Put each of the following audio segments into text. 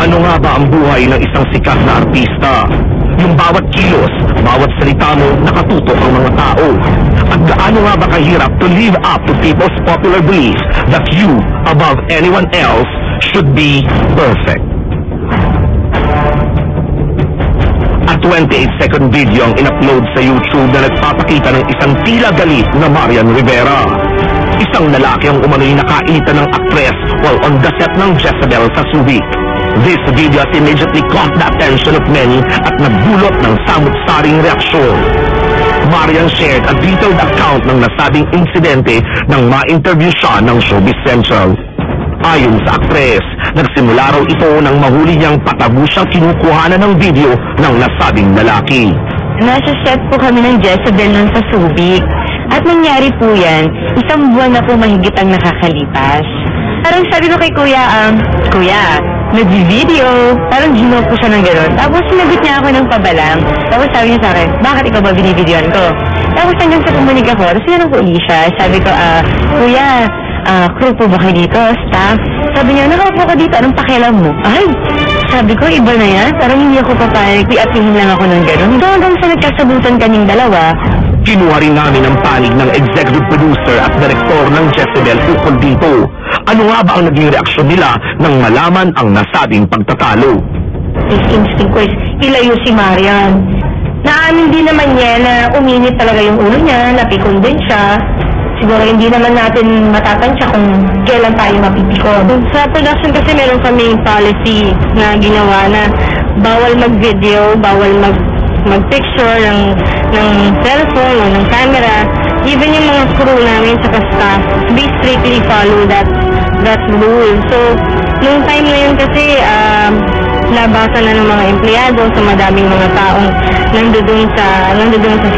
Ano nga ba ang buhay ng isang sikat na artista? Yung bawat kilos, bawat salita mo, nakatutok ang mga tao. At gaano nga ba kahirap to live up to people's popular belief that you, above anyone else, should be perfect? A 28-second video ang in-upload sa YouTube na nagpapakita ng isang tila galit na Marian Rivera. Isang lalaki ang umano'y nakainitan ng aktres while on the set ng Jezebel sa Subic. This video has immediately caught the attention of many at nagdulot ng samut-saring reaksyon. Marian shared a detailed account ng nasabing insidente nang ma-interview siya ng Showbiz Central. Ayon sa aktres, nagsimula raw ito nang mahuli niyang patabu siyang kinukuhanan ng video ng nasabing lalaki. Nasa set po kami ng Jezebel nun sa Subic. At nangyari po yan, isang buwan na po mahigit ang nakakalipas. Parang sabi ko kay Kuya, nag-video. Parang ginawa po siya ng gano'n. Tapos sinagot niya ako ng pabalang. Tapos sabi niya sa akin, bakit ikaw ba binibidyoan ko? Tapos hanggang sa pumunig ako, tapos sinanong po siya. Sabi ko, Kuya, crew po ba kayo dito? Staff? Sabi niya, nakaupo ka dito, anong pakialam mo? Ay, sabi ko, iba na yan. Parang hindi ako papayag, piapihin lang ako ng gano'n. Hanggang sa nagkasabutan kaming dalawa. Kinuha rin namin ang panig ng executive producer at direktor ng Jezebel ukol dito. Ano nga ba ang naging reaksyon nila nang malaman ang nasabing pagtatalo? Instinct ko is ilayo si Marian. Naamin din naman niya na uminit talaga yung ulo niya, napikon din siya. Siguro hindi naman natin matatansya kung kailan tayo mapipikon. Sa production kasi meron kaming policy na ginawa na bawal mag-video, bawal mag-picture ng cellphone o ng camera. Even yung mga crew namin sa staff, we strictly follow that rule. So, nung time na yun kasi, nabasa na ng mga empleyado sa madaming mga taong nandoon sa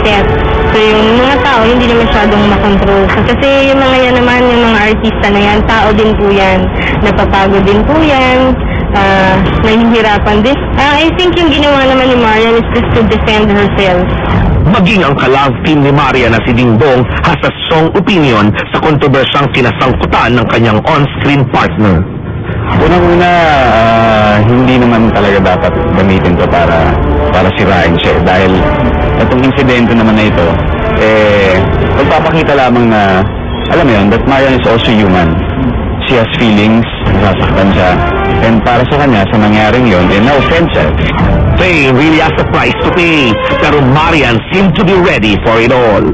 set. So, yung mga tao, hindi na masyadong makontrol. Kasi yung mga yan naman, yung mga artista na yan, tao din po yan. Napapagod din po yan. Nahihirapan din. I think yung ginawa naman ni Marian is just to defend herself. Maging ang ka-love team ni Marian na si Dingbong has a strong opinion sa kontrobersyang kinasangkutan ng kanyang on-screen partner. Unang-una, hindi naman talaga dapat gamitin to para sirain siya. Dahil itong insidente naman na ito, magpapakita lamang na, alam mo yun, that Marian is also human. She has feelings, nasasaktan siya. And para sa kanya, sa nangyaring yun, na-offend siya. Fame really has a price to pay, pero Marian seemed to be ready for it all.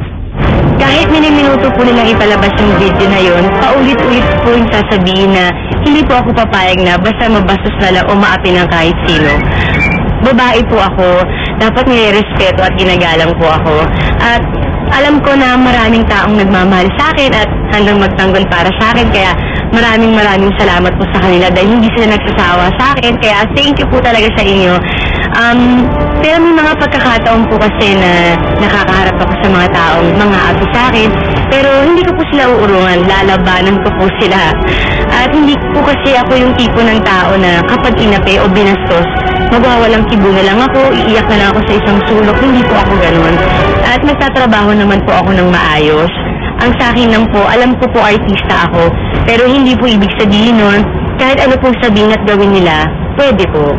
Kahit miniminuto po nilang ipalabas yung video na yun, paulit-ulit po yung sasabihin na hindi po ako papayag na basta mabastos na lang o maapi ng kahit sino. Babae po ako, dapat nire-respeto at ginagalang po ako. At alam ko na maraming taong nagmamahal sa akin at handang magtanggol para sa akin, kaya maraming salamat po sa kanila dahil hindi sila nagsasawa sa akin, kaya thank you po talaga sa inyo. Pero may mga pagkakataon po kasi na nakakaharap ako sa mga taong mga api sa akin, pero hindi ko po sila uurungan, lalabanan ko po sila. At hindi po kasi ako yung tipo ng tao na kapag inapi o binastos, magwawalang kibo na lang ako, iiyak na lang ako sa isang sulok, hindi po ako ganun. At nagtatrabaho naman po ako ng maayos. Ang sa akin lang po, alam ko po artista ako, pero hindi po ibig sabihin nun, kahit ano pong sabihin at gawin nila, pwede po.